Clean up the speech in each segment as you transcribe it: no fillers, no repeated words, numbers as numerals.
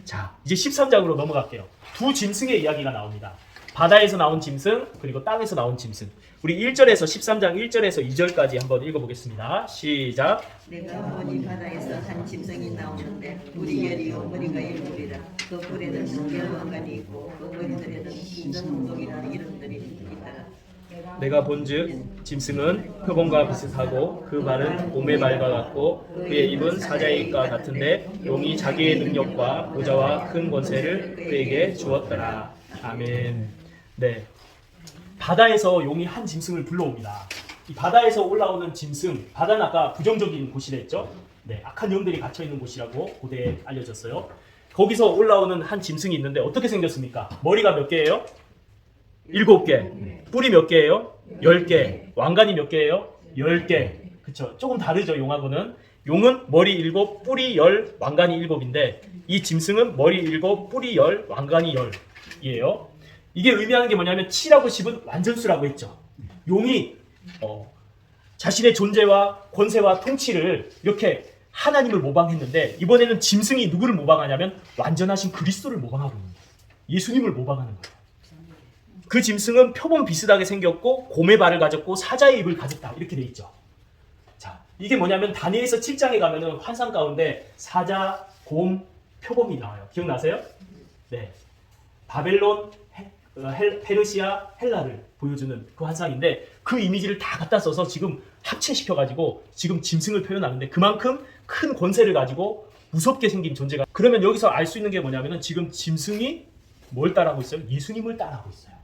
자, 이제 13장으로 넘어갈게요. 두 짐승의 이야기가 나옵니다. 바다에서 나온 짐승, 그리고 땅에서 나온 짐승. 우리 1절에서 13장 1절에서 2절까지 한번 읽어보겠습니다. 시작. 내가 보니 바다에서 한 짐승이 나오는데 우리 열이요 머리가 일곱이라 그 뿔에는 열왕관이 있고 그 머리들에는 인전홍독이라는 이름들이 있더라. 내가 본즉 짐승은 표범과 비슷하고 그 발은 곰의 발과 같고 그의 입은 사자의 입과 같은데 용이 자기의 능력과 보좌와 큰 권세를 그에게 주었더라. 아멘. 네, 바다에서 용이 한 짐승을 불러옵니다. 이 바다에서 올라오는 짐승, 바다는 아까 부정적인 곳이라 했죠. 네, 악한 영들이 갇혀 있는 곳이라고 고대에 알려졌어요. 거기서 올라오는 한 짐승이 있는데 어떻게 생겼습니까? 머리가 몇 개예요? 7개. 뿔이 몇 개예요? 10개. 왕관이 몇 개예요? 10개. 그쵸? 조금 다르죠, 용하고는. 용은 머리 7, 뿔이 10, 왕관이 7인데 이 짐승은 머리 7, 뿔이 10, 왕관이 10이에요. 이게 의미하는 게 뭐냐면 7하고 10은 완전수라고 했죠. 용이 자신의 존재와 권세와 통치를 이렇게 하나님을 모방했는데 이번에는 짐승이 누구를 모방하냐면 완전하신 그리스도를 모방하고 있는 거예요. 예수님을 모방하는 거예요. 그 짐승은 표범 비슷하게 생겼고 곰의 발을 가졌고 사자의 입을 가졌다 이렇게 돼 있죠. 자, 이게 뭐냐면 다니엘서 7장에 가면은 환상 가운데 사자, 곰, 표범이 나와요. 기억나세요? 네, 바벨론, 페르시아, 헬라를 보여주는 그 환상인데 그 이미지를 다 갖다 써서 지금 합체시켜가지고 지금 짐승을 표현하는데 그만큼 큰 권세를 가지고 무섭게 생긴 존재가. 그러면 여기서 알 수 있는 게 뭐냐면은 지금 짐승이 뭘 따라하고 있어요? 예수님을 따라하고 있어요.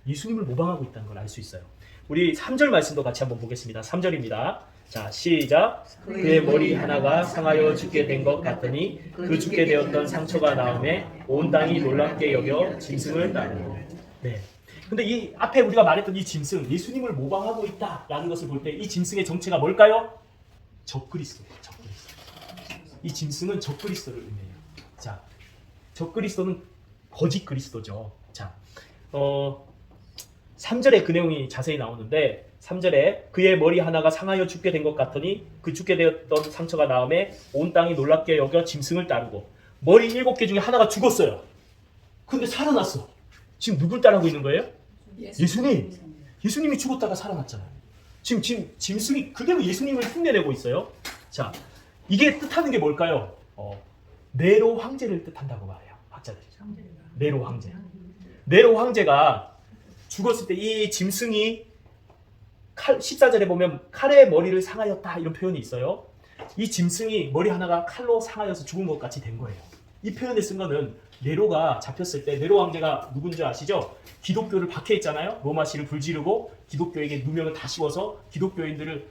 예수님을 모방하고 있다는 걸 알 수 있어요. 우리 3절 말씀도 같이 한번 보겠습니다. 3절입니다. 자, 시작. 그의 머리 하나가 상하여 죽게 된 것 같더니 그 죽게 되었던 상처가 나음에 온 땅이 놀랍게 여겨 짐승을 따르고. 네. 근데 이 앞에 우리가 말했던 이 짐승, 예수님을 모방하고 있다라는 것을 볼 때 이 짐승의 정체가 뭘까요? 적그리스도예요. 적그리스도. 이 짐승은 적그리스도를 의미해요. 자, 적그리스도는 거짓 그리스도죠. 자, 3절에 그 내용이 자세히 나오는데 3절에 그의 머리 하나가 상하여 죽게 된 것 같더니 그 죽게 되었던 상처가 나음에 온 땅이 놀랍게 여겨 짐승을 따르고. 머리 7개 중에 하나가 죽었어요. 근데 살아났어. 지금 누굴 따라하고 있는 거예요? 예수님. 예수님이 죽었다가 살아났잖아요. 지금 짐승이 그대로 예수님을 흉내내고 있어요. 자, 이게 뜻하는 게 뭘까요? 네로 황제를 뜻한다고 말해요. 학자들이. 네로 황제. 네로 황제가 죽었을 때 이 짐승이 14절에 보면 칼의 머리를 상하였다 이런 표현이 있어요. 이 짐승이 머리 하나가 칼로 상하여서 죽은 것 같이 된 거예요. 이 표현을 쓴 거는 네로가 잡혔을 때 네로 황제가 누군지 아시죠? 기독교를 박해했잖아요. 로마시를 불지르고 기독교에게 누명을 다 씌워서 기독교인들을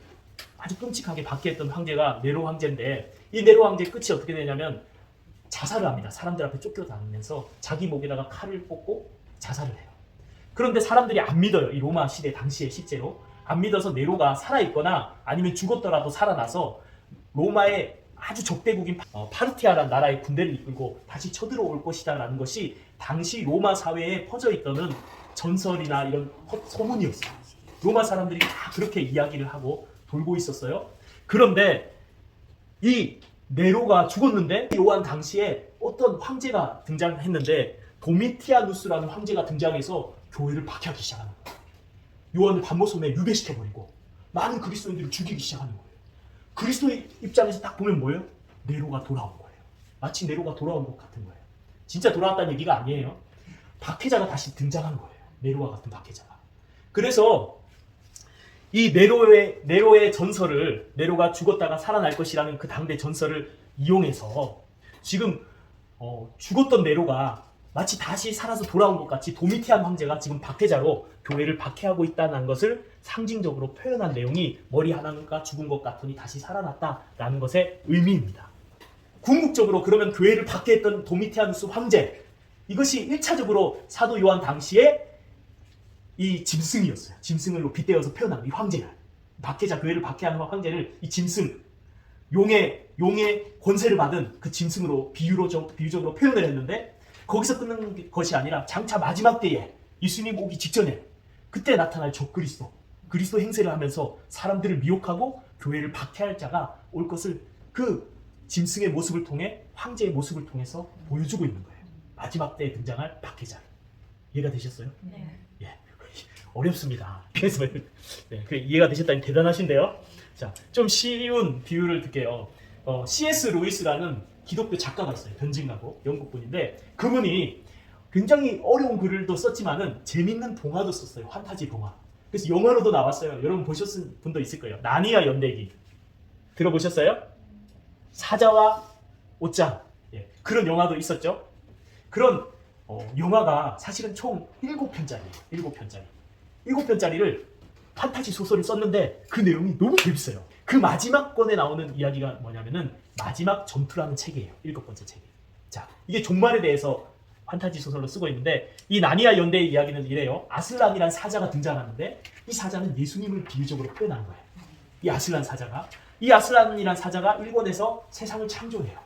아주 끔찍하게 박해했던 황제가 네로 황제인데 이 네로 황제의 끝이 어떻게 되냐면 자살을 합니다. 사람들 앞에 쫓겨다니면서 자기 목에다가 칼을 꽂고 자살을 해요. 그런데 사람들이 안 믿어요. 이 로마 시대 당시에 실제로 안 믿어서 네로가 살아있거나 아니면 죽었더라도 살아나서 로마의 아주 적대국인 파르티아라는 나라의 군대를 이끌고 다시 쳐들어올 것이다 라는 것이 당시 로마 사회에 퍼져있던 전설이나 이런 소문이었어요. 로마 사람들이 다 그렇게 이야기를 하고 돌고 있었어요. 그런데 이 네로가 죽었는데 요한 당시에 어떤 황제가 등장했는데 도미티아누스라는 황제가 등장해서 교회를 박해하기 시작하는 거예요. 요한을 반모섬에 유배시켜버리고 많은 그리스도인들을 죽이기 시작하는 거예요. 그리스도의 입장에서 딱 보면 뭐예요? 네로가 돌아온 거예요. 마치 네로가 돌아온 것 같은 거예요. 진짜 돌아왔다는 얘기가 아니에요. 박해자가 다시 등장한 거예요. 네로와 같은 박해자가. 그래서 이 네로의 전설을, 네로가 죽었다가 살아날 것이라는 그 당대 전설을 이용해서 지금 죽었던 네로가 마치 다시 살아서 돌아온 것 같이 도미티안 황제가 지금 박해자로 교회를 박해하고 있다는 것을 상징적으로 표현한 내용이 머리 하나가 죽은 것 같더니 다시 살아났다라는 것의 의미입니다. 궁극적으로 그러면 교회를 박해했던 도미티아누스 황제, 이것이 1차적으로 사도 요한 당시에 이 짐승이었어요. 짐승으로 빗대어서 표현한 이 황제가, 박해자, 교회를 박해하는 황제를 이 짐승, 용의 권세를 받은 그 짐승으로 비유적으로 표현을 했는데 거기서 끝난 것이 아니라 장차 마지막 때에 예수님 오기 직전에 그때 나타날 적그리스도, 그리스도 행세를 하면서 사람들을 미혹하고 교회를 박해할 자가 올 것을 그 짐승의 모습을 통해 황제의 모습을 통해서 보여주고 있는 거예요. 마지막 때에 등장할 박해자. 이해가 되셨어요? 네. 예, 어렵습니다. 그래서 네, 이해가 되셨다니 대단하신데요. 자, 좀 쉬운 비유를 드릴게요. C.S. 루이스라는 기독교 작가가 있어요. 변증가고 영국 분인데 그분이 굉장히 어려운 글도 썼지만은 재밌는 동화도 썼어요. 판타지 동화. 그래서 영화로도 나왔어요. 여러분 보셨을 분도 있을 거예요. 나니아 연대기 들어보셨어요? 사자와 옷장. 예, 그런 영화도 있었죠. 그런 영화가 사실은 총 7편짜리예요. 7편짜리. 7편짜리를 판타지 소설을 썼는데 그 내용이 너무 재밌어요. 그 마지막 권에 나오는 이야기가 뭐냐면은 마지막 전투라는 책이에요. 7번째 책이. 자, 이게 종말에 대해서 판타지 소설로 쓰고 있는데 이 나니아 연대의 이야기는 이래요. 아슬란이란 사자가 등장하는데 이 사자는 예수님을 비유적으로 표현한 거예요. 이 아슬란 사자가. 이 아슬란이란 사자가 일본에서 세상을 창조해요.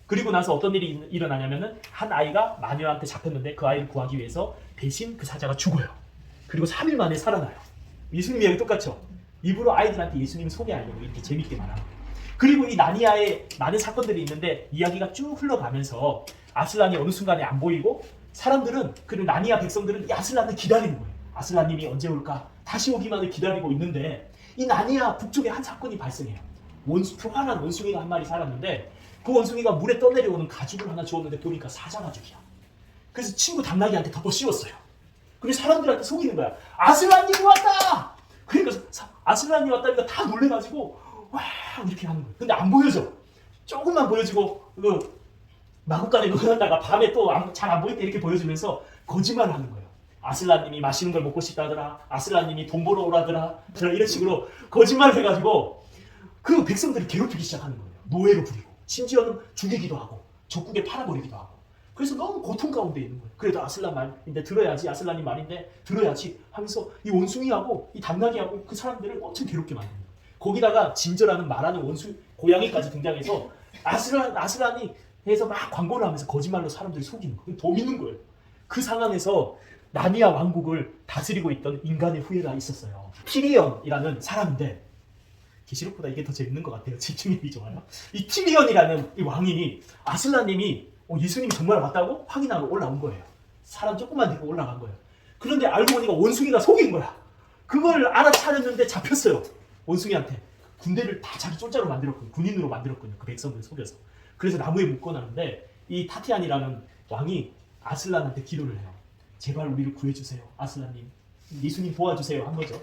그리고 나서 어떤 일이 일어나냐면은 한 아이가 마녀한테 잡혔는데 그 아이를 구하기 위해서 대신 그 사자가 죽어요. 그리고 3일 만에 살아나요. 예수님 이야기 똑같죠? 일부러 아이들한테 예수님 소개하려고 이렇게 재밌게 말하는 거예요. 그리고 이 나니아에 많은 사건들이 있는데 이야기가 쭉 흘러가면서 아슬란이 어느 순간에 안 보이고 사람들은 그리고 나니아 백성들은 이 아슬란을 기다리는 거예요. 아슬란님이 언제 올까? 다시 오기만을 기다리고 있는데 이 나니아 북쪽에 한 사건이 발생해요. 교활한 원숭이가 한 마리 살았는데 그 원숭이가 물에 떠내려오는 가죽을 하나 주었는데 보니까 사자 가죽이야. 그래서 친구 당나귀한테 덮어 씌웠어요. 근데 사람들한테 속이는 거야. 아슬란님이 왔다! 그러니까 아슬란이 왔다니까 다 놀래가지고 와 이렇게 하는 거예요. 근데 안 보여져. 조금만 보여지고 마구간에 넣어놨다가 밤에 또 잘 안 보일 때 이렇게 보여주면서 거짓말을 하는 거예요. 아슬란님이 맛있는 걸 먹고 싶다더라. 아슬란님이 돈 벌어 오라더라. 이런 식으로 거짓말을 해가지고 그 백성들을 괴롭히기 시작하는 거예요. 노예로 부리고 심지어는 죽이기도 하고 적국에 팔아버리기도 하고. 그래서 너무 고통 가운데 있는 거예요. 그래도 아슬란 말인데 들어야지, 아슬란님 말인데 들어야지 하면서 이 원숭이하고 이 당나귀하고 그 사람들을 엄청 괴롭게 만드는 거예요. 거기다가 진저라는 말하는 고양이까지 등장해서 아슬란이 해서 막 광고를 하면서 거짓말로 사람들을 속이는 거예요. 더 믿는 거예요. 그 상황에서 나니아 왕국을 다스리고 있던 인간의 후예가 있었어요. 티리언이라는 사람인데 계시록보다 이게 더 재밌는 것 같아요. 집중력이 좋아요. 이 티리언이라는 이 왕이 아슬란님이 예수님이 정말 왔다고 확인하고 올라온 거예요. 사람 조금만 데리고 올라간 거예요. 그런데 알고 보니까 원숭이가 속인 거야. 그걸 알아차렸는데 잡혔어요. 원숭이한테. 군대를 다 자기 쫄자로 만들었거든요. 군인으로 만들었거든요. 그 백성들을 속여서. 그래서 나무에 묶어놨는데 이 타티안이라는 왕이 아슬란한테 기도를 해요. 제발 우리를 구해주세요. 아슬란님. 예수님 도와주세요. 한 거죠.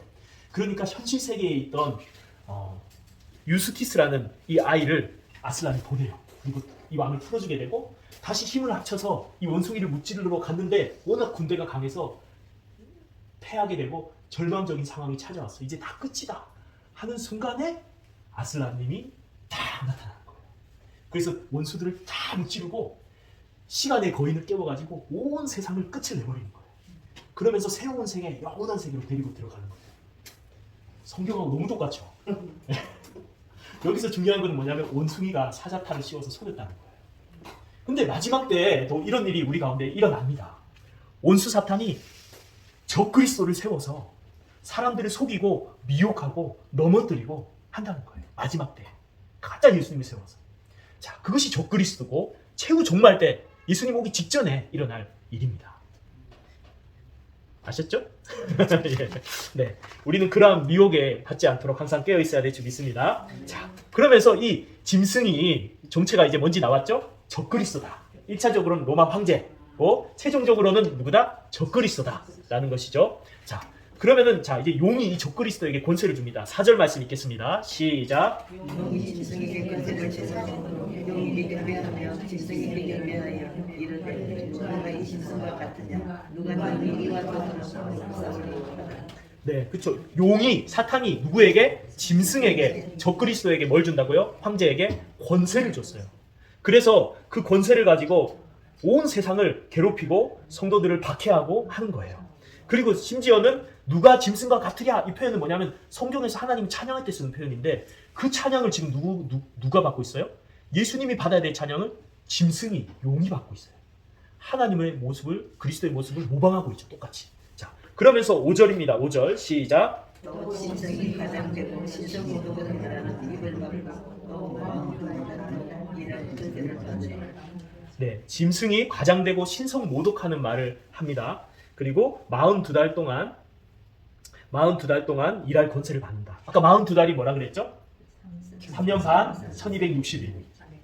그러니까 현실 세계에 있던 유스티스라는 이 아이를 아슬란이 보내요. 그리고 이 왕을 풀어주게 되고 다시 힘을 합쳐서 이 원숭이를 무찌르러 갔는데 워낙 군대가 강해서 패하게 되고 절망적인 상황이 찾아왔어. 이제 다 끝이다 하는 순간에 아슬란님이 딱 나타나는 거예요. 그래서 원수들을 다 무찌르고 시간의 거인을 깨워가지고 온 세상을 끝을 내버리는 거예요. 그러면서 새로운 세계, 영원한 세계로 데리고 들어가는 거예요. 성경하고 너무 똑같죠? 여기서 중요한 건 뭐냐면 원숭이가 사자탈을 씌워서 속였다는 거예요. 근데 마지막 때도 이런 일이 우리 가운데 일어납니다. 원수 사탄이 적그리스도를 세워서 사람들을 속이고 미혹하고 넘어뜨리고 한다는 거예요. 마지막 때 가짜 예수님을 세워서. 자, 그것이 적그리스도고 최후 종말 때 예수님 오기 직전에 일어날 일입니다. 아셨죠? 예. 네, 우리는 그러한 미혹에 받지 않도록 항상 깨어 있어야 될 줄 믿습니다. 자, 그러면서 이 짐승이 정체가 이제 뭔지 나왔죠? 적그리스도다. 1차적으로는 로마 황제고 최종적으로는 누구다? 적그리스도다라는 것이죠. 자, 그러면은 이제 용이 이 적그리스도에게 권세를 줍니다. 4절 말씀 읽겠습니다. 시작. 용이 짐승에게 권세를 주고 용이 비결매하며 짐승이 비결매하여 이르되 누가 이 짐승과 같으냐 누가 너희 이와 더불어 싸우리까. 네, 그렇죠. 용이 사탄이 누구에게? 짐승에게, 적그리스도에게 뭘 준다고요? 황제에게 권세를 줬어요. 그래서 그 권세를 가지고 온 세상을 괴롭히고 성도들을 박해하고 하는 거예요. 그리고 심지어는 누가 짐승과 같으랴 이 표현은 뭐냐면 성경에서 하나님 찬양할 때 쓰는 표현인데 그 찬양을 지금 누가 받고 있어요? 예수님이 받아야 될 찬양을 짐승이, 용이 받고 있어요. 하나님의 모습을, 그리스도의 모습을 모방하고 있죠. 똑같이. 자, 그러면서 5절입니다. 5절 시작. 또 짐승이 가장되고 신성이 도전하라는 입을 막고 또 왕을 이런 권세를 받으리. 네, 짐승이 과장되고 신성 모독하는 말을 합니다. 그리고 42달 동안 일할 권세를 받는다. 아까 42달이 뭐라 그랬죠? 3년 반, 1260일.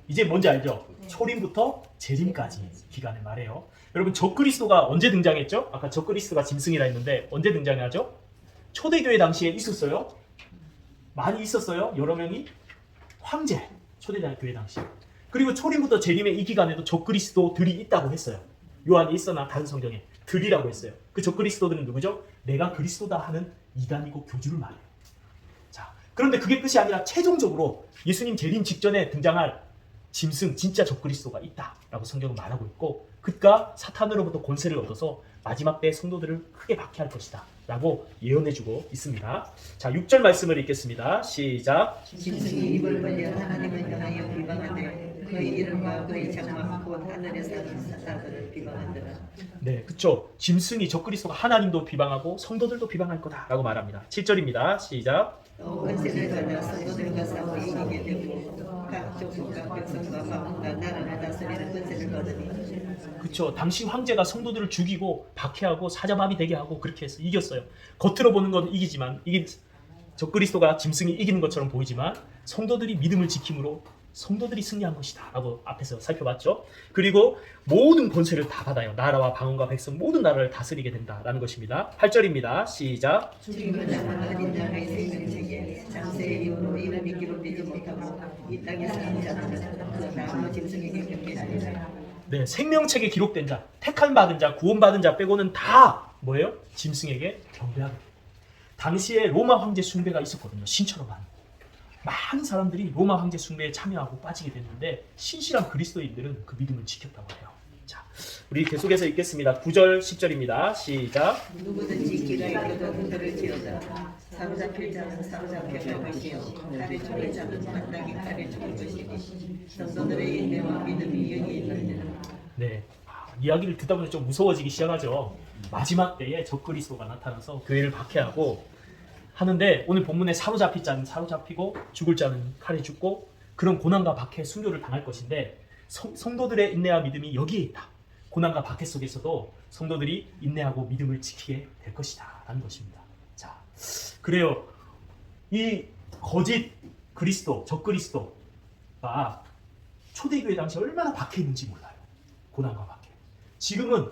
이제 뭔지 알죠? 초림부터 재림까지 기간을 말해요. 여러분, 적그리스도가 언제 등장했죠? 아까 적그리스도가 짐승이라 했는데 언제 등장하죠? 초대교회 당시에 있었어요? 많이 있었어요? 여러 명이? 황제, 초대교회 당시. 그리고 초림부터 재림의 이 기간에도 적그리스도들이 있다고 했어요. 요한이 있어나 다른 성경에 들이라고 했어요. 그 적그리스도들은 누구죠? 내가 그리스도다 하는 이단이고 교주를 말해요. 자, 그런데 그게 끝이 아니라 최종적으로 예수님 재림 직전에 등장할 짐승, 진짜 적그리스도가 있다라고 성경은 말하고 있고, 그가 사탄으로부터 권세를 얻어서 마지막 때의 성도들을 크게 박해할 것이다 라고 예언해주고 있습니다. 자, 6절 말씀을 읽겠습니다. 시작. 짐승이 입을 벌려 하나님을 향하여 비방하되 그의 이름과 그의 장막 곧 하늘에 사는 사자들을 비방하더라. 네, 그쵸. 짐승이 적그리스도가 하나님도 비방하고 성도들도 비방할 거다라고 말합니다. 7절입니다. 시작. 또 권세를 받아 성도들과 싸워 이기게 되고 각 족속과 백성과 마음과 나라를 다스리는 권세를 받으니. 그쵸. 당시 황제가 성도들을 죽이고 박해하고 사자마비 되게 하고 그렇게 해서 이겼어요. 겉으로 보는 건 이기지만, 이게 적그리스도가 짐승이 이기는 것처럼 보이지만 성도들이 믿음을 지킴으로 성도들이 승리한 것이다 라고 앞에서 살펴봤죠. 그리고 모든 권세를 다 받아요. 나라와 방언과 백성 모든 나라를 다스리게 된다라는 것입니다. 8절입니다. 시작. 죽임을 당한 어린 양의 생명책에 장세의 이후로 이름이 기록되지 못하고 이 땅에 사는 자들은 그 나무 짐승에게 경계하리라. 네, 생명책에 기록된 자, 택함 받은 자, 구원받은 자 빼고는 다 뭐예요? 짐승에게 경배하게 돼요. 당시에 로마 황제 숭배가 있었거든요. 신처럼 하는. 많은 사람들이 로마 황제 숭배에 참여하고 빠지게 됐는데 신실한 그리스도인들은 그 믿음을 지켰다고 해요. 자, 우리 계속해서 읽겠습니다. 9절, 10절입니다. 시작. 누구든지 기가 있거든 그들을 지어다. 사로잡힐 자는 사로잡혀갈 것이요 칼에 죽을 자는 마땅히 칼에 죽을 것이니 성도들의 인내와 믿음이 여기 있느니라. 네, 이야기를 듣다 보니 좀 무서워지기 시작하죠. 마지막 때에 적그리스도가 나타나서 교회를 박해하고 하는데, 오늘 본문에 사로잡힐 자는 사로잡히고 죽을 자는 칼에 죽고 그런 고난과 박해, 순교를 당할 것인데 성도들의 인내와 믿음이 여기에 있다. 고난과 박해 속에서도 성도들이 인내하고 믿음을 지키게 될 것이다 라는 것입니다. 자, 그래요. 이 거짓 그리스도, 적그리스도가 초대교회 당시 얼마나 박해 있는지 몰라요. 고난과 박해. 지금은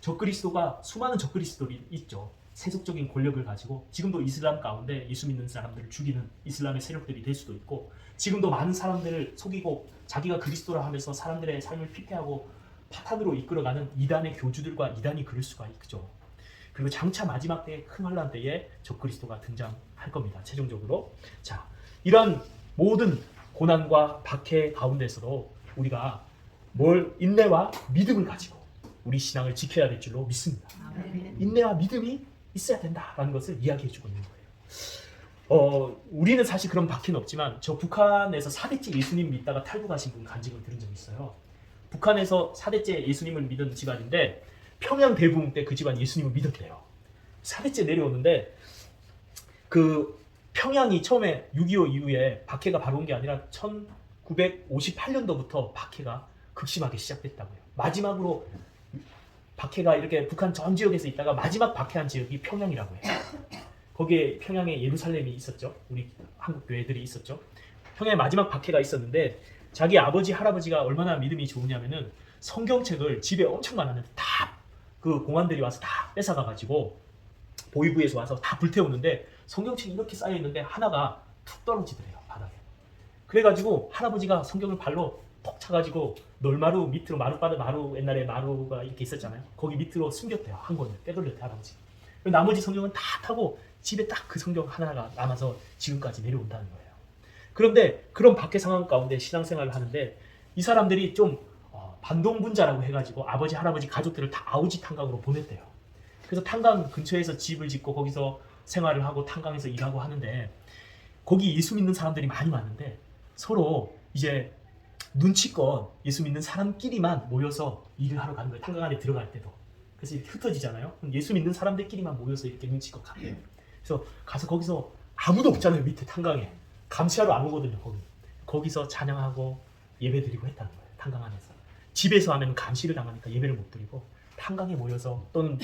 적그리스도가, 수많은 적그리스도들이 있죠. 세속적인 권력을 가지고 지금도 이슬람 가운데 예수 믿는 사람들을 죽이는 이슬람의 세력들이 될 수도 있고, 지금도 많은 사람들을 속이고 자기가 그리스도라 하면서 사람들의 삶을 피폐하고 파탄으로 이끌어가는 이단의 교주들과 이단이 그럴 수가 있죠. 그리고 장차 마지막 때에 큰 환란 때에 적그리스도가 등장할 겁니다. 최종적으로. 자, 이런 모든 고난과 박해 가운데서도 우리가 인내와 믿음을 가지고 우리 신앙을 지켜야 될 줄로 믿습니다. 인내와 믿음이 있어야 된다라는 것을 이야기해주고 있는 거예요. 우리는 사실 그런 박해는 없지만 저 북한에서 4대째 예수님 믿다가 탈북하신 분 간증을 들은 적이 있어요. 북한에서 4대째 예수님을 믿은 집안인데 평양 대붕 때 그 집안 예수님을 믿었대요. 4대째 내려오는데 그 평양이 처음에 6.25 이후에 박해가 바로 온 게 아니라 1958년도부터 박해가 극심하게 시작됐다고요. 마지막으로 박해가 이렇게 북한 전 지역에서 있다가 마지막 박해한 지역이 평양이라고 해요. 거기에 평양에 예루살렘이 있었죠. 우리 한국 교회들이 있었죠. 평양에 마지막 박해가 있었는데 자기 아버지 할아버지가 얼마나 믿음이 좋으냐면은 성경책을 집에 엄청 많았는데 다 그 공안들이 와서 다 뺏어가가지고 보위부에서 와서 다 불태우는데 성경책이 이렇게 쌓여 있는데 하나가 툭 떨어지더래요, 바닥에. 그래가지고 할아버지가 성경을 발로 톡 차가지고 널마루 밑으로 마루 옛날에 마루가 이렇게 있었잖아요. 거기 밑으로 숨겼대요. 한 권을 빼돌렸대요, 할아버지. 나머지 성경은 다 타고 집에 딱 그 성경 하나가 남아서 지금까지 내려온다는 거예요. 그런데 그런 박해 상황 가운데 신앙생활을 하는데 이 사람들이 좀 반동분자라고 해가지고 아버지 할아버지 가족들을 다 아우지 탄강으로 보냈대요. 그래서 탄강 근처에서 집을 짓고 거기서 생활을 하고 탄강에서 일하고 하는데 거기 예수 믿는 사람들이 많이 왔는데 서로 이제 눈치껏 예수 믿는 사람끼리만 모여서 일을 하러 가는 거예요. 탄강 안에 들어갈 때도. 그래서 이렇게 흩어지잖아요. 예수 믿는 사람들끼리만 모여서 이렇게 눈치껏 가요. 그래서 가서 거기서 아무도 없잖아요. 밑에 탄강에. 감시하러 안 오거든요. 거기서 찬양하고 예배 드리고 했다는 거예요. 탄광 안에서. 집에서 하면 감시를 당하니까 예배를 못 드리고 탄광에 모여서 또는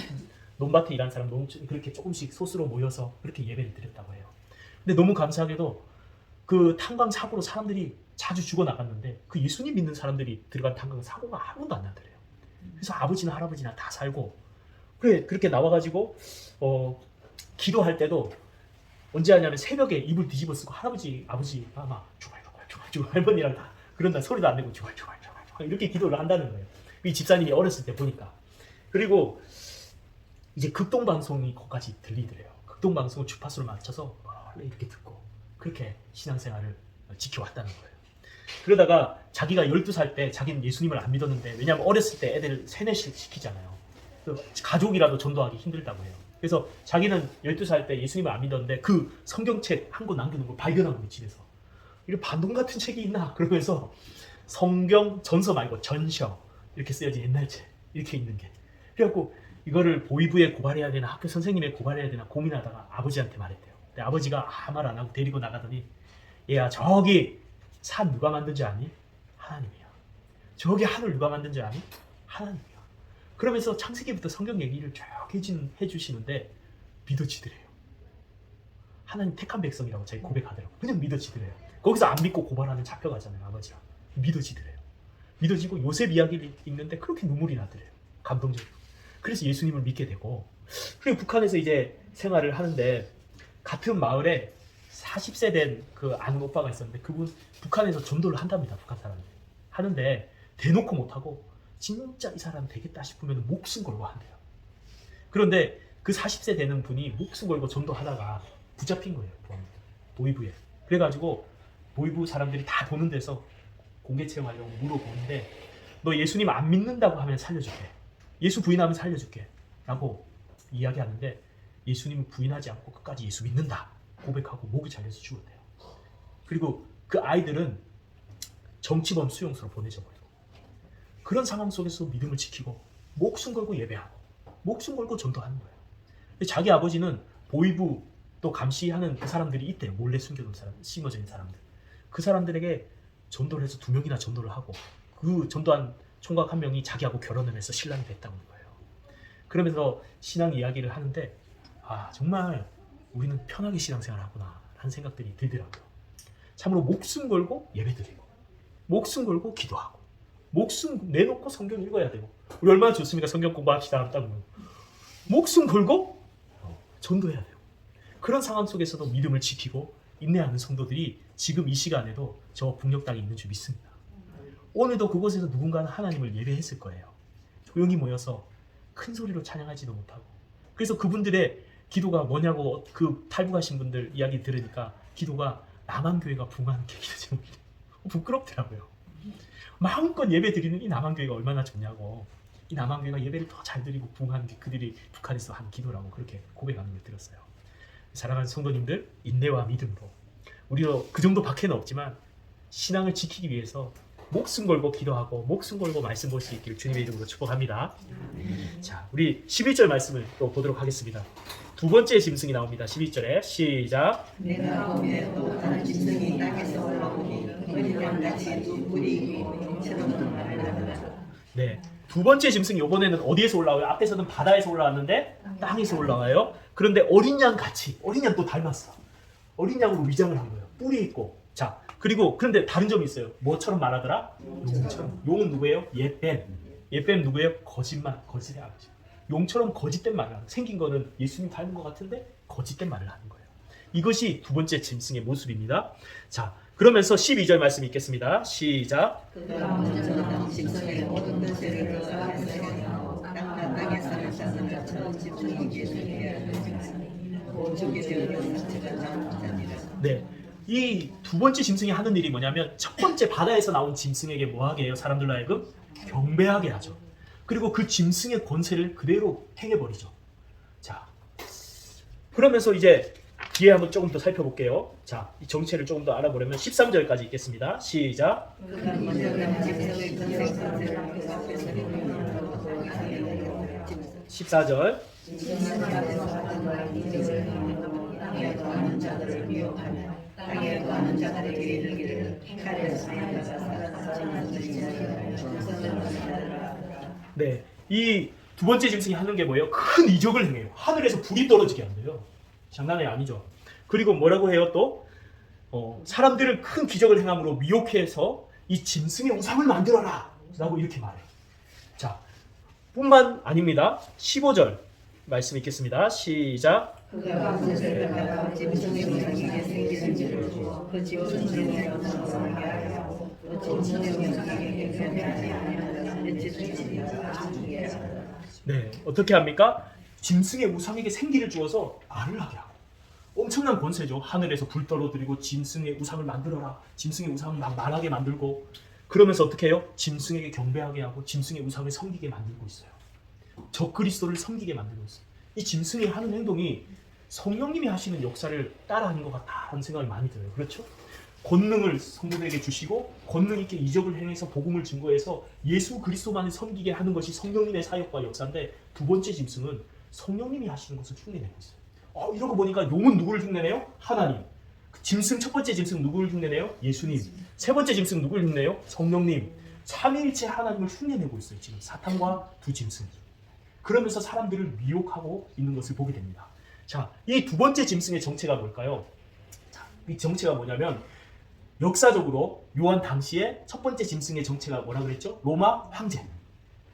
논밭에 일하는 사람 그렇게 조금씩 소수로 모여서 그렇게 예배를 드렸다고 해요. 근데 너무 감사하게도 그 탄광 사고로 사람들이 자주 죽어나갔는데 그 예수님 믿는 사람들이 들어간 탄광 사고가 한 번도 안 나더래요. 그래서 아버지나 할아버지나 다 살고 그렇게 나와가지고 기도할 때도 언제 하냐면 새벽에 이불 뒤집어 쓰고 할아버지 아버지가 막 주말 할머니랑 다 그런다 소리도 안 내고 주말 이렇게 기도를 한다는 거예요. 이 집사님이 어렸을 때 보니까. 그리고 이제 극동방송이 거기까지 들리더래요. 극동방송을 주파수를 맞춰서 원래 이렇게 듣고 그렇게 신앙생활을 지켜왔다는 거예요. 그러다가 자기가 12살 때 자기는 예수님을 안 믿었는데 왜냐하면 어렸을 때 애들 세뇌시키잖아요. 가족이라도 전도하기 힘들다고 해요. 그래서 자기는 12살 때 예수님을 안 믿었는데 그 성경책 한 권 남겨놓은 걸 발견한 거예요. 집에서. 이런 반동 같은 책이 있나? 그러면서 성경 전서 말고 전셔 이렇게 쓰여진 옛날 책 이렇게 있는 게. 그래갖고 이거를 보이부에 고발해야 되나 학교 선생님에 고발해야 되나 고민하다가 아버지한테 말했대요. 근데 아버지가 아무 말 안 하고 데리고 나가더니 얘야 저기 산 누가 만든 줄 아니? 하나님이야. 저기 하늘 누가 만든 줄 아니? 하나님이야. 그러면서 창세기부터 성경 얘기를 쭉 해주시는데 믿어지더래요. 하나님 택한 백성이라고 자기 고백하더라고. 그냥 믿어지더래요. 거기서 안 믿고 고발하면 잡혀가잖아요. 아버지가. 믿어지더래요. 믿어지고 요셉 이야기를 읽는데 그렇게 눈물이 나더래요. 감동적이고. 그래서 예수님을 믿게 되고 그리고 북한에서 이제 생활을 하는데 같은 마을에 40세 된 그 아는 오빠가 있었는데 그분 북한에서 전도를 한답니다. 북한 사람들이. 하는데 대놓고 못하고 진짜 이 사람 되겠다 싶으면 목숨 걸고 한대요. 그런데 그 40세 되는 분이 목숨 걸고 전도하다가 붙잡힌 거예요. 보이부에. 그래가지고 보이부 사람들이 다 보는 데서 공개 체험하려고 물어보는데 너 예수님 안 믿는다고 하면 살려줄게. 예수 부인하면 살려줄게. 라고 이야기하는데 예수님은 부인하지 않고 끝까지 예수 믿는다. 고백하고 목이 잘려서 죽었대요. 그리고 그 아이들은 정치범 수용소로 보내져 버리고 그런 상황 속에서 믿음을 지키고 목숨 걸고 예배하고 목숨 걸고 전도하는 거예요. 자기 아버지는 보이부 또 감시하는 그 사람들이 있대요. 몰래 숨겨둔 사람, 심어져 있는 사람들. 그 사람들에게 전도를 해서 2명이나 전도를 하고 그 전도한 총각 한 명이 자기하고 결혼을 해서 신랑이 됐다는 거예요. 그러면서 신앙 이야기를 하는데 아 정말 우리는 편하게 신앙생활을 하구나 하는 생각들이 들더라고요. 참으로 목숨 걸고 예배드리고 목숨 걸고 기도하고 목숨 내놓고 성경 읽어야 되고 우리 얼마나 좋습니까? 성경 공부합시다 하면 목숨 걸고 전도해야 돼요. 그런 상황 속에서도 믿음을 지키고 인내하는 성도들이 지금 이 시간에도 저 북녘 땅에 있는 줄 믿습니다. 오늘도 그곳에서 누군가는 하나님을 예배했을 거예요. 조용히 모여서 큰 소리로 찬양하지도 못하고 그래서 그분들의 기도가 뭐냐고 그 탈북하신 분들 이야기 들으니까 기도가 남한교회가 붕하는 게 기도 제목이에요. 부끄럽더라고요. 마음껏 예배 드리는 이 남한교회가 얼마나 좋냐고 이 남한교회가 예배를 더 잘 드리고 붕하는 게 그들이 북한에서 한 기도라고 그렇게 고백하는 걸 들었어요. 사랑하는 성도님들 인내와 믿음으로 우리도 그 정도 밖에는 없지만 신앙을 지키기 위해서 목숨 걸고 기도하고 목숨 걸고 말씀 볼 수 있기를 주님의 이름으로 축복합니다. 자, 우리 11절 말씀을 또 보도록 하겠습니다. 두 번째 짐승이 나옵니다. 11절에 시작. 내가 보매 또 다른 짐승이 땅에서 올라오니 어린양같이 두 뿔이 있고 용처럼 말을 하더라. 네, 두 번째 짐승이 이번에는 어디에서 올라와요? 앞에서는 바다에서 올라왔는데 땅에서 올라와요. 그런데 어린 양 같이 어린 양 또 닮았어. 어린 양으로 위장을 한 거예요. 뿔이 있고. 자, 그리고 그런데 다른 점이 있어요. 뭐처럼 말하더라? 용처럼. 용은 누구예요? 예뱀. 예뱀 누구예요? 거짓의 아버지. 용처럼 거짓된 말을 하는. 생긴 거는 예수님 닮은 것 같은데 거짓된 말을 하는 거예요. 이것이 두 번째 짐승의 모습입니다. 자, 그러면서 12절 말씀 읽겠습니다. 시작. 그가 먼저 짐승의 모든 것을 그 앞에서 행하고 땅과 땅에 사는 자는 자처럼 짐승에게 되어야 하는 오죽에 되어야 자니라. 네, 이 두 번째 짐승이 하는 일이 뭐냐면 첫 번째 바다에서 나온 짐승에게 뭐하게 해요? 사람들로 하여금 경배하게 하죠. 그리고 그 짐승의 권세를 그대로 행해버리죠. 자, 그러면서 이제 뒤에 한번 조금 더 살펴볼게요. 자, 이 정체를 조금 더 알아보려면 13절까지 읽겠습니다. 시작. 그가 먼저 짐승의 권세를 그 앞에서 행하고 14절. 짐승 앞에서 하던 말이 땅에 거하는 자들을 미혹하며 땅에 거하는 자들에게 이르기를 칼에 사형받아 살아남지는 그리하여 성을 받으라. 네, 이 두 번째 짐승이 하는 게 뭐예요? 큰 이적을 행해요. 하늘에서 불이 떨어지게 한대요. 장난이 아니죠. 그리고 뭐라고 해요 또? 사람들을 큰 기적을 행함으로 미혹해서 이 짐승의 우상을 만들어라 라고 이렇게 말해요. 자, 뿐만 아닙니다. 15절 말씀 읽겠습니다. 시작. 그가 그것을 받아 짐승의 우상에게 생기는 줄을 주어 그 짐승의 영광을 살게 하여 그 짐승의 우상에게 경배하지 아니하는 내 짐승이라 하게 하라. 네, 어떻게 합니까? 짐승의 우상에게 생기를 주어서 말을 하게 하고 엄청난 권세죠. 하늘에서 불 떨어뜨리고 짐승의 우상을 만들어라. 짐승의 우상을 막 말하게 만들고 그러면서 어떻게 해요? 짐승에게 경배하게 하고 짐승의 우상을 섬기게 만들고 있어요. 적그리스도를 섬기게 만들고 있어요. 이 짐승이 하는 행동이 성령님이 하시는 역사를 따라하는 것 같다는 생각이 많이 들어요. 그렇죠? 권능을 성도들에게 주시고 권능 있게 이적을 행해서 복음을 증거해서 예수 그리스도만을 섬기게 하는 것이 성령님의 사역과 역사인데 두 번째 짐승은 성령님이 하시는 것을 흉내내고 있어요. 이런 거 보니까 용은 누구를 흉내내요? 하나님. 짐승 첫 번째 짐승 누구를 흉내내요? 예수님. 세 번째 짐승 누구를 흉내요? 성령님. 삼위일체 하나님을 흉내내고 있어요. 지금 사탄과 두 짐승이. 그러면서 사람들을 미혹하고 있는 것을 보게 됩니다. 자, 이 두 번째 짐승의 정체가 뭘까요? 자, 이 정체가 뭐냐면 역사적으로 요한 당시에 첫 번째 짐승의 정체가 뭐라 그랬죠? 로마 황제.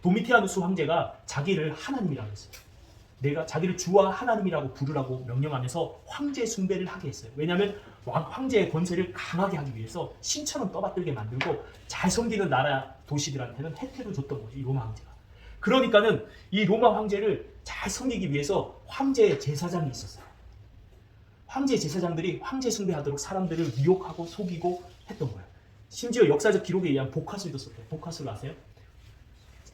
도미티아누스 황제가 자기를 하나님이라고 했어요. 내가 자기를 주와 하나님이라고 부르라고 명령하면서 황제 숭배를 하게 했어요. 왜냐하면 황제의 권세를 강하게 하기 위해서 신처럼 떠받들게 만들고 잘 섬기는 나라 도시들한테는 혜택을 줬던 거지, 이 로마 황제가. 그러니까는 이 로마 황제를 잘 섬기기 위해서 황제의 제사장이 있었어요. 황제 제사장들이 황제 숭배하도록 사람들을 미혹하고 속이고 했던 거예요. 심지어 역사적 기록에 의한 복화술도 썼대요. 복화술 아세요?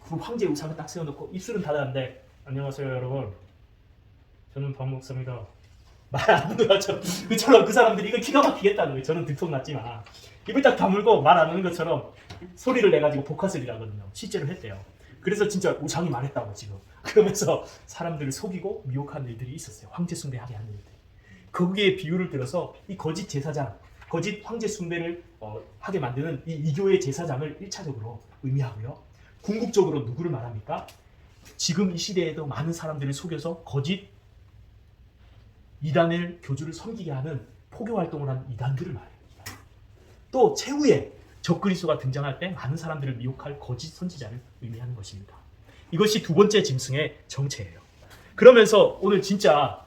그 황제 우상을 딱 세워놓고 입술은 닫았는데 안녕하세요 여러분, 저는 박 목사입니다. 말 안 하는 것처럼 그 사람들이 이거 기가 막히겠다는 거예요. 저는 들통났지만 입을 딱 다물고 말 안 하는 것처럼 소리를 내가지고 복화술이라거든요. 실제로 했대요. 그래서 진짜 우상이 말했다고 지금. 그러면서 사람들을 속이고 미혹하는 일들이 있었어요. 황제 숭배하게 하는 일들이. 거기에 비유를 들어서 이 거짓 제사장, 거짓 황제 숭배를 하게 만드는 이 이교의 제사장을 1차적으로 의미하고요. 궁극적으로 누구를 말합니까? 지금 이 시대에도 많은 사람들을 속여서 거짓 이단의 교주를 섬기게 하는 포교 활동을 하는 이단들을 말해요. 또 최후에 적그리스도가 등장할 때 많은 사람들을 미혹할 거짓 선지자를 의미하는 것입니다. 이것이 두 번째 짐승의 정체예요. 그러면서 오늘 진짜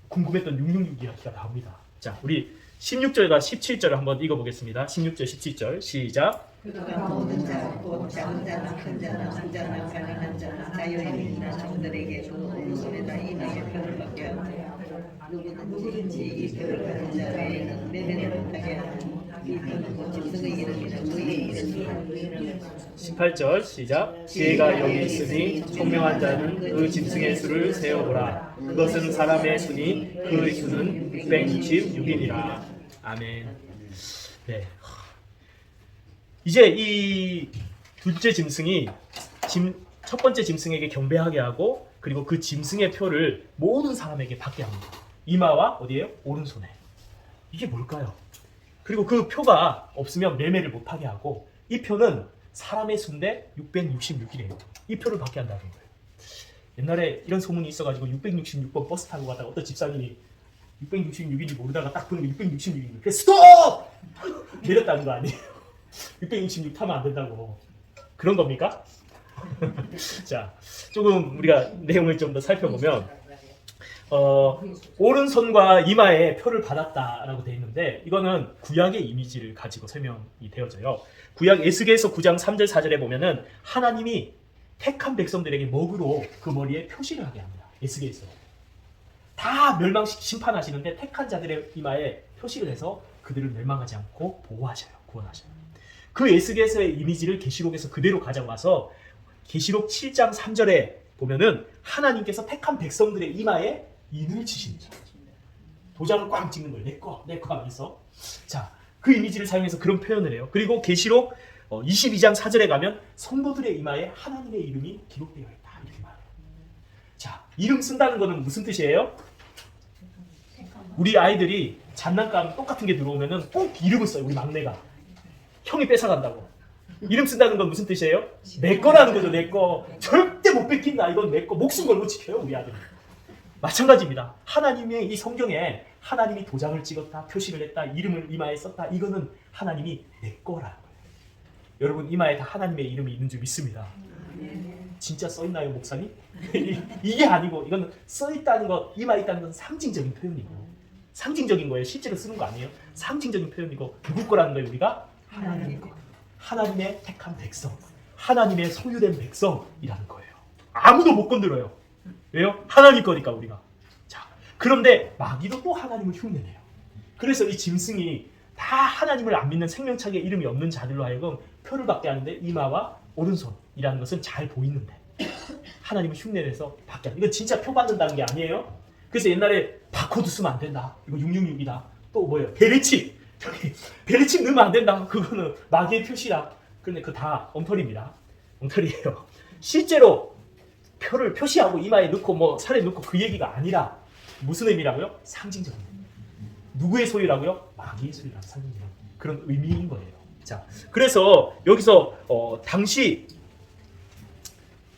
궁금했던 666 이야기가 나옵니다. 자, 우리 16절과 17절을 한번 읽어보겠습니다. 16절, 17절 시작. 그가 모든 자, 곧 작은 자나 큰 자나 부자나 가난한 자나 자유인이나 종들에게 그 오른손에다 임하게 표를 받게 하고 누구든지 이 표를 받은 자 외에는 매매를 못하게 하고 이 표는 곧 짐승의 이름이나 그의 이름이나 18절 시작. 지혜가 여기 있으니 총명한 자는 그 짐승의 수를 세어보라. 그것은 사람의 수니 그 수는 666이니라. 아멘. 네. 이제 이 둘째 짐승이 첫 번째 짐승에게 경배하게 하고 그리고 그 짐승의 표를 모든 사람에게 받게 합니다. 이마와 어디에요? 오른손에. 이게 뭘까요? 그리고 그 표가 없으면 매매를 못하게 하고 이 표는 사람의 수인데 666이래요. 이 표를 받게 한다는 거예요. 옛날에 이런 소문이 있어가지고 666번 버스 타고 가다가 어떤 집사님이 666인지 모르다가 딱 보는 게 666인데 그래서 스톱! 내렸다는 거 아니에요. 666 타면 안 된다고. 그런 겁니까? 자, 조금 우리가 내용을 좀 더 살펴보면 오른손과 이마에 표를 받았다라고 되어 있는데 이거는 구약의 이미지를 가지고 설명이 되어져요. 구약 에스겔서 9장 3절 4절에 보면은 하나님이 택한 백성들에게 먹으로 그 머리에 표시를 하게 합니다. 에스겔서. 다 심판하시는데 택한 자들의 이마에 표시를 해서 그들을 멸망하지 않고 보호하셔요. 구원하셔요. 그 에스겔서의 이미지를 계시록에서 그대로 가져와서 계시록 7장 3절에 보면은 하나님께서 택한 백성들의 이마에 인을 치십니다. 도장을 꽝 찍는 걸 내꺼 하면서. 자, 그 이미지를 사용해서 그런 표현을 해요. 그리고 계시록 22장 4절에 가면 성도들의 이마에 하나님의 이름이 기록되어 있다. 이렇게 말해요. 자, 이름 쓴다는 것은 무슨 뜻이에요? 우리 아이들이 장난감 똑같은 게 들어오면은 꼭 이름을 써요. 우리 막내가 형이 뺏어간다고. 이름 쓴다는 건 무슨 뜻이에요? 내 거라는 거죠. 내 거. 절대 못 뺏긴다. 이건 내 거. 목숨 걸고 지켜요, 우리 아들이. 마찬가지입니다. 하나님의 이 성경에 하나님이 도장을 찍었다, 표시를 했다, 이름을 이마에 썼다. 이거는 하나님이 내 거라는 거예요. 여러분 이마에 다 하나님의 이름이 있는 줄 믿습니다. 진짜 써 있나요, 목사님? 이게 아니고 이거는 써 있다는 것, 이마에 있다는 건 상징적인 표현이고, 상징적인 거예요. 실제로 쓰는 거 아니에요. 상징적인 표현이고, 누구 거라는 거예요? 우리가 하나님의 거. 하나님의 택한 백성, 하나님의 소유된 백성이라는 거예요. 아무도 못 건드려요. 왜요? 하나님 거니까 우리가. 자, 그런데 마귀도 또 하나님을 흉내내요. 그래서 이 짐승이 다 하나님을 안 믿는 생명책에 이름이 없는 자들로 하여금 표를 받게 하는데, 이마와 오른손이라는 것은 잘 보이는데 하나님을 흉내내서 받게 하는. 이건 진짜 표 받는다는 게 아니에요. 그래서 옛날에 바코드 쓰면 안 된다. 이거 666이다. 또 뭐예요? 베레칩. 베레칩 넣으면 안 된다. 그거는 마귀의 표시다. 그런데 그거 다 엉터리입니다. 엉터리예요. 실제로 표를 표시하고 이마에 넣고 뭐 살에 넣고 그 얘기가 아니라 무슨 의미라고요? 상징적인 의미. 누구의 소유라고요? 마귀의 소유라는 상징적인 그런 의미인 거예요. 자, 그래서 여기서 당시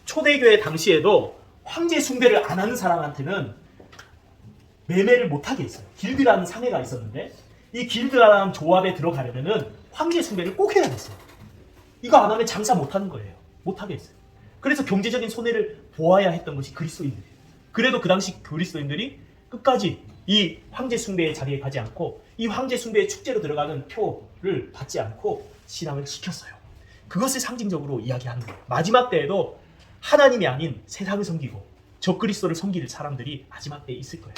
초대교회 당시에도 황제 숭배를 안 하는 사람한테는 매매를 못하게 했어요. 길드라는 상회가 있었는데, 이 길드라는 조합에 들어가려면은 황제 숭배를 꼭 해야 됐어요. 이거 안 하면 장사 못하는 거예요. 못하게 했어요. 그래서 경제적인 손해를 보아야 했던 것이 그리스도인들이에요. 그래도 그 당시 그리스도인들이 끝까지 이 황제 숭배의 자리에 가지 않고, 이 황제 숭배의 축제로 들어가는 표를 받지 않고 신앙을 지켰어요. 그것을 상징적으로 이야기하는 거예요. 마지막 때에도 하나님이 아닌 세상을 섬기고 적그리스도를 섬길 사람들이 마지막 때에 있을 거예요.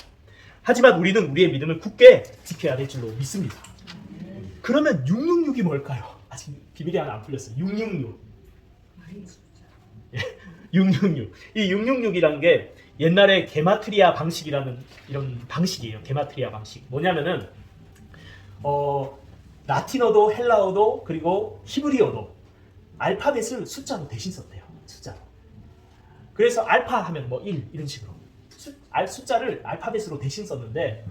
하지만 우리는 우리의 믿음을 굳게 지켜야 될 줄로 믿습니다. 그러면 666이 뭘까요? 아직 비밀이 하나 안 풀렸어요. 666. 666. 이 666이라는 게 옛날에 게마트리아 방식이라는 이런 방식이에요. 게마트리아 방식. 뭐냐면은 라틴어도 헬라어도 그리고 히브리어도 알파벳을 숫자로 대신 썼대요. 숫자로. 그래서 알파 하면 뭐 1 이런 식으로 숫자를 알파벳으로 대신 썼는데,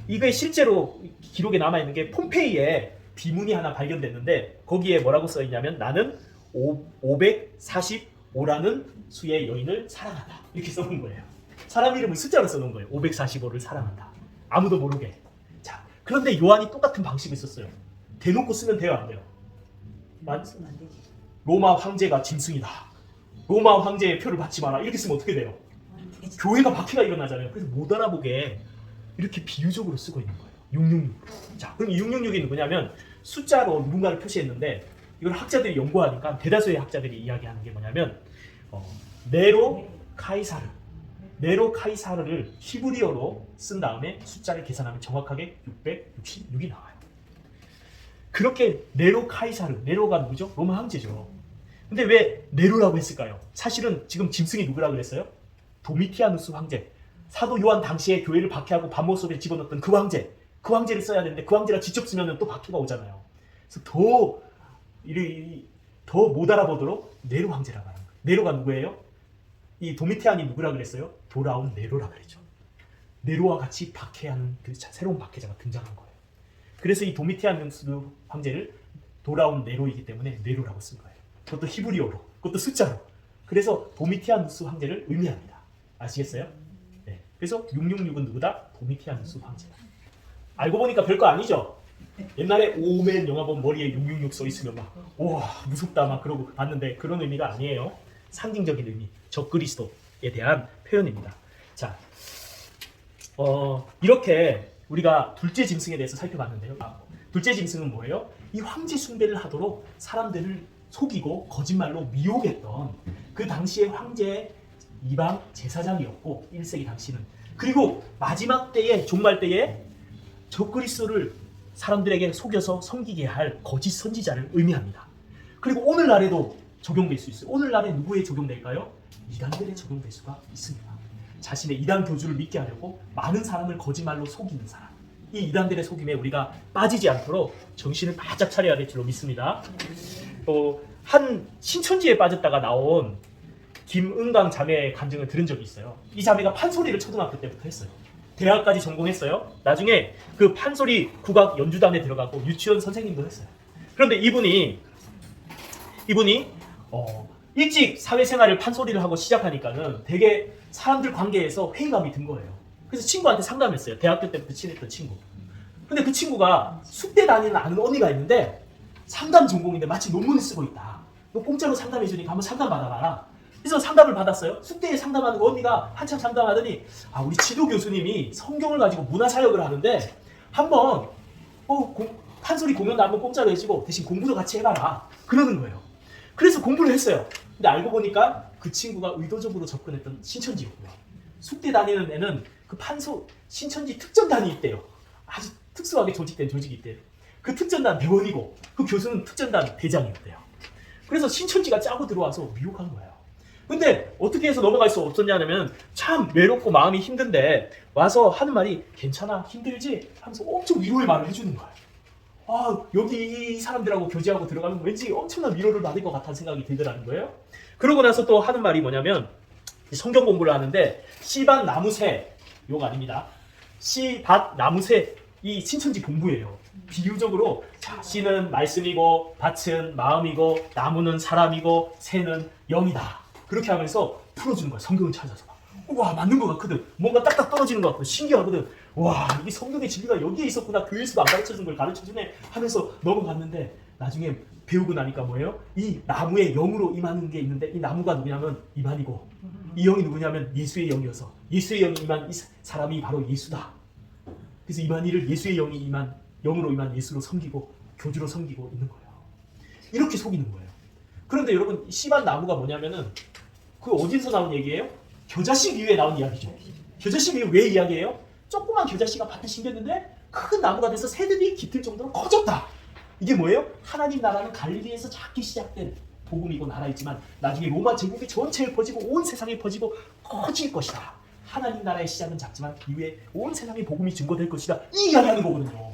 이게 실제로 기록에 남아있는 게 폼페이에 비문이 하나 발견됐는데, 거기에 뭐라고 써있냐면 나는 545라는 수의 여인을 사랑한다 이렇게 써놓은 거예요. 사람 이름을 숫자로 써놓은 거예요. 545를 사랑한다. 아무도 모르게. 자, 그런데 요한이 똑같은 방식을 썼어요. 대놓고 쓰면 돼요, 안 돼요? 로마 황제가 짐승이다. 로마 황제의 표를 받지 마라. 이렇게 쓰면 어떻게 돼요? 교회가 박해가 일어나잖아요. 그래서 못 알아보게 이렇게 비유적으로 쓰고 있는 거예요. 666. 자, 그럼 이 666이 누구냐면 숫자로 누군가를 표시했는데, 이걸 학자들이 연구하니까 대다수의 학자들이 이야기하는 게 뭐냐면 네로 카이사르를 히브리어로 쓴 다음에 숫자를 계산하면 정확하게 666이 나와요. 그렇게 네로 카이사르, 네로가 누구죠? 로마 황제죠. 근데 왜 네로라고 했을까요? 사실은 지금 짐승이 누구라고 그랬어요? 도미티아누스 황제. 사도 요한 당시에 교회를 박해하고 반모 속에 집어넣었던 그 황제. 그 황제를 써야 되는데 그 황제가 직접 쓰면 또 박해가 오잖아요. 그래서 더 못 알아보도록 네로 황제라고 하는 거예요. 네로가 누구예요? 이 도미티안이 누구라 그랬어요? 돌아온 네로라 그랬죠. 네로와 같이 박해하는 그 새로운 박해자가 등장한 거예요. 그래서 이 도미티아누스 황제를 돌아온 네로이기 때문에 네로라고 쓴 거예요. 그것도 히브리어로, 그것도 숫자로. 그래서 도미티아누스 황제를 의미합니다. 아시겠어요? 네. 그래서 666은 누구다? 도미티아누스 황제다. 알고 보니까 별거 아니죠? 옛날에 오맨 영화 보면 머리에 666 써 있으면 막 우와 무섭다 막 그러고 봤는데, 그런 의미가 아니에요. 상징적인 의미, 적그리스도에 대한 표현입니다. 자, 이렇게 우리가 둘째 짐승에 대해서 살펴봤는데요. 둘째 짐승은 뭐예요? 이 황제 숭배를 하도록 사람들을 속이고 거짓말로 미혹했던 그 당시의 황제의 이방 제사장이었고, 1세기 당시는. 그리고 마지막 때에, 종말 때에 적그리스도를 사람들에게 속여서 섬기게 할 거짓 선지자를 의미합니다. 그리고 오늘날에도 적용될 수 있어요. 오늘날에 누구에 적용될까요? 이단들에 적용될 수가 있습니다. 자신의 이단 교주를 믿게 하려고 많은 사람을 거짓말로 속이는 사람. 이 이단들의 속임에 우리가 빠지지 않도록 정신을 바짝 차려야 될 줄로 믿습니다. 한 신천지에 빠졌다가 나온 김은강 자매의 간증을 들은 적이 있어요. 이 자매가 판소리를 초등학교 때부터 했어요. 대학까지 전공했어요. 나중에 그 판소리 국악 연주단에 들어가고 유치원 선생님도 했어요. 그런데 이분이 일찍 사회생활을 판소리를 하고 시작하니까는 되게 사람들 관계에서 회의감이 든 거예요. 그래서 친구한테 상담했어요. 대학교 때부터 친했던 친구. 근데 그 친구가 숙대 다니는 아는 언니가 있는데 상담 전공인데 마치 논문을 쓰고 있다. 너 공짜로 상담해주니까 한번 상담 받아봐라. 그래서 상담을 받았어요. 숙대에 상담하는 그 언니가 한참 상담하더니 우리 지도 교수님이 성경을 가지고 문화사역을 하는데 한번 판소리 공연도 한번 공짜로 해주고 대신 공부도 같이 해봐라. 그러는 거예요. 그래서 공부를 했어요. 근데 알고 보니까 그 친구가 의도적으로 접근했던 신천지였고요. 숙대 다니는 애는 그 신천지 특전단이 있대요. 아주 특수하게 조직된 조직이 있대요. 그 특전단 대원이고 그 교수는 특전단 대장이었대요. 그래서 신천지가 짜고 들어와서 미혹한 거예요. 근데 어떻게 해서 넘어갈 수 없었냐면 참 외롭고 마음이 힘든데 와서 하는 말이 괜찮아 힘들지? 하면서 엄청 위로의 말을 해주는 거예요. 여기 이 사람들하고 교제하고 들어가면 왠지 엄청난 위로를 받을 것 같다는 생각이 들더라는 거예요. 그러고 나서 또 하는 말이 뭐냐면 성경 공부를 하는데 씨밭 나무새 욕 아닙니다. 씨밭 나무새 이 신천지 공부예요. 비유적으로 씨는 말씀이고 밭은 마음이고 나무는 사람이고 새는 영이다. 그렇게 하면서 풀어주는 거야. 성경을 찾아서. 와 맞는 것 같거든. 뭔가 딱딱 떨어지는 것 같고 신기하거든. 와 이게 성경의 진리가 여기에 있었구나. 교회에서도 안 가르쳐준 걸 가르쳐주네 하면서 넘어갔는데 나중에 배우고 나니까 뭐예요? 이 나무의 영으로 임하는 게 있는데 이 나무가 누구냐면 이만이고 이 영이 누구냐면 예수의 영이어서 예수의 영이 임한 이 사람이 바로 예수다. 그래서 이만희를 예수의 영으로 임한 예수로 섬기고 교주로 섬기고 있는 거예요. 이렇게 속이는 거예요. 그런데 여러분 씨밭 나무가 뭐냐면은 그 어디서 나온 얘기예요? 겨자씨 위에 나온 이야기죠. 겨자씨 위에 왜 이야기해요? 조그만 겨자씨가 밭에 심겼는데 큰 나무가 돼서 새들이 깃들 정도로 커졌다. 이게 뭐예요? 하나님 나라는 갈릴리에서 작게 시작된 복음이고 나라이지만 나중에 로마 제국이 전체에 퍼지고 온 세상에 퍼지고 커질 것이다. 하나님 나라의 시작은 작지만 이후에 온 세상에 복음이 증거될 것이다. 이 이야기하는 거거든요.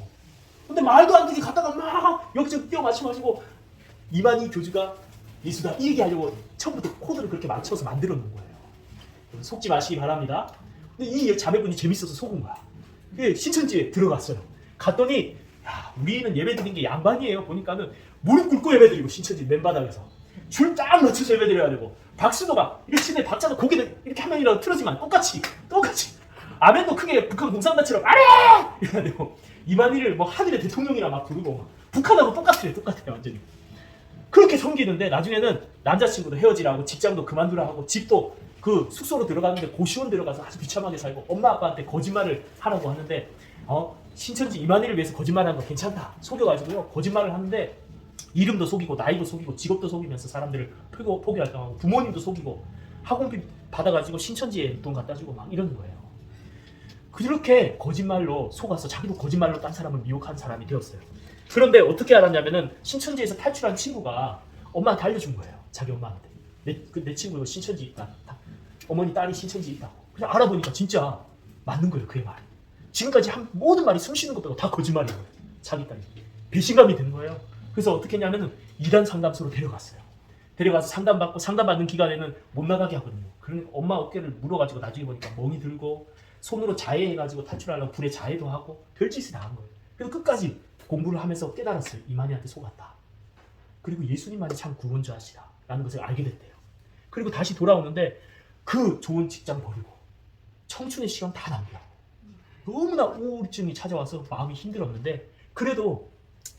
근데 말도 안 되게 갔다가 막 여기저기 뛰어 맞춰가지고 이만희 교주가 예수다 이 얘기하려고 처음부터 코드를 그렇게 맞춰서 만들어 놓은 거예요. 속지 마시기 바랍니다. 근데 이 자매분이 재밌어서 속은 거야. 신천지에 들어갔어요. 갔더니 우리는 예배 드린 게 양반이에요. 보니까는 무릎 꿇고 예배 드리고 신천지 맨바닥에서 줄 딱 맞춰서 예배 드려야 되고 박수도 막 이렇게 치는데 박자도 고개를 이렇게 한 명이라도 틀어지만 똑같이 아멘도 크게 북한 공산당처럼 아래 이래야 되고 이만희를 뭐 하늘의 대통령이라 막 부르고 북한하고 똑같아요 완전히. 그렇게 섬기는데 나중에는 남자친구도 헤어지라고 직장도 그만두라 하고 집도 그 숙소로 들어가는데 고시원 들어가서 아주 비참하게 살고 엄마 아빠한테 거짓말을 하라고 하는데 신천지 이만희를 위해서 거짓말하는 거 괜찮다 속여가지고요 거짓말을 하는데 이름도 속이고 나이도 속이고 직업도 속이면서 사람들을 포기활동하고 부모님도 속이고 학원비 받아가지고 신천지에 돈 갖다 주고 막 이러는 거예요. 그렇게 거짓말로 속아서 자기도 거짓말로 딴 사람을 미혹한 사람이 되었어요. 그런데 어떻게 알았냐면은 신천지에서 탈출한 친구가 엄마한테 알려준 거예요. 자기 엄마한테. 내 친구 신천지 있다. 어머니 딸이 신천지 있다고. 그냥 알아보니까 진짜 맞는 거예요. 그의 말이. 지금까지 한 모든 말이 숨 쉬는 것 빼고 다 거짓말인 거예요. 자기 딸이. 배신감이 든 거예요. 그래서 어떻게 했냐면은 이단 상담소로 데려갔어요. 데려가서 상담받는 기간에는 못 나가게 하거든요. 그러니까 엄마 어깨를 물어가지고 나중에 보니까 멍이 들고 손으로 자해해가지고 탈출하려고 불에 자해도 하고 별짓을 다 한 거예요. 그래서 끝까지 공부를 하면서 깨달았어요. 이만희한테 속았다. 그리고 예수님만이 참 구원자시다 라는 것을 알게 됐대요. 그리고 다시 돌아오는데 그 좋은 직장 버리고 청춘의 시간 다 낭비하고 너무나 우울증이 찾아와서 마음이 힘들었는데 그래도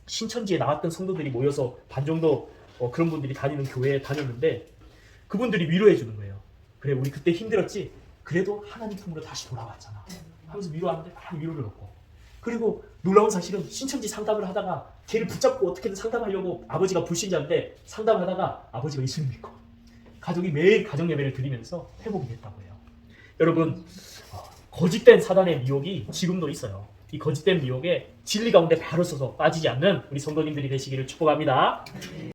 신천지에 나왔던 성도들이 모여서 반 정도 그런 분들이 다니는 교회에 다녔는데 그분들이 위로해 주는 거예요. 그래 우리 그때 힘들었지? 그래도 하나님 품으로 다시 돌아왔잖아 하면서 위로하는데 많이 위로를 얻고 그리고 놀라운 사실은 신천지 상담을 하다가 걔를 붙잡고 어떻게든 상담하려고 아버지가 불신자인데 상담하다가 아버지가 예수님 믿고 가족이 매일 가정 예배를 드리면서 회복이 됐다고 해요. 여러분 거짓된 사단의 미혹이 지금도 있어요. 이 거짓된 미혹에 진리 가운데 바로 서서 빠지지 않는 우리 성도님들이 되시기를 축복합니다.